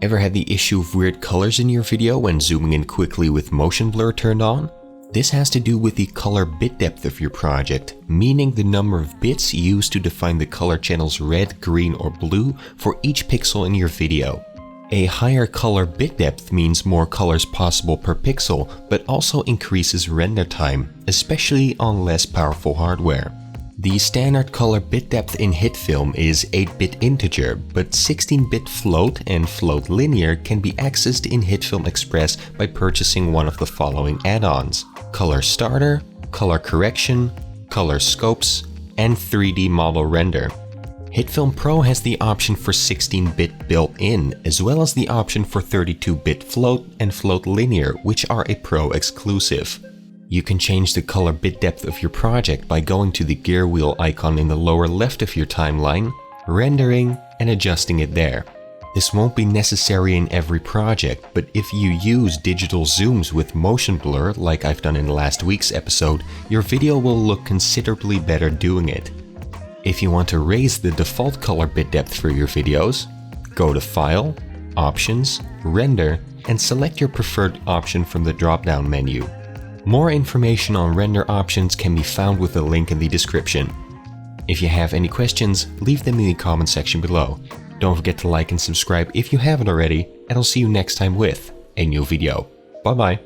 Ever had the issue of weird colors in your video when zooming in quickly with motion blur turned on? This has to do with the color bit depth of your project, meaning the number of bits used to define the color channels red, green or blue for each pixel in your video. A higher color bit depth means more colors possible per pixel, but also increases render time, especially on less powerful hardware. The standard color bit depth in HitFilm is 8-bit integer, but 16-bit float and float linear can be accessed in HitFilm Express by purchasing one of the following add-ons: Color Starter, Color Correction, Color Scopes, and 3D Model Render. HitFilm Pro has the option for 16-bit built-in, as well as the option for 32-bit float and float linear, which are a Pro exclusive. You can change the color bit depth of your project by going to the gear wheel icon in the lower left of your timeline, rendering, and adjusting it there. This won't be necessary in every project, but if you use digital zooms with motion blur like I've done in last week's episode, your video will look considerably better doing it. If you want to raise the default color bit depth for your videos, go to File, Options, Render, and select your preferred option from the drop-down menu. More information on render options can be found with a link in the description. If you have any questions, leave them in the comment section below. Don't forget to like and subscribe if you haven't already, and I'll see you next time with a new video. Bye bye.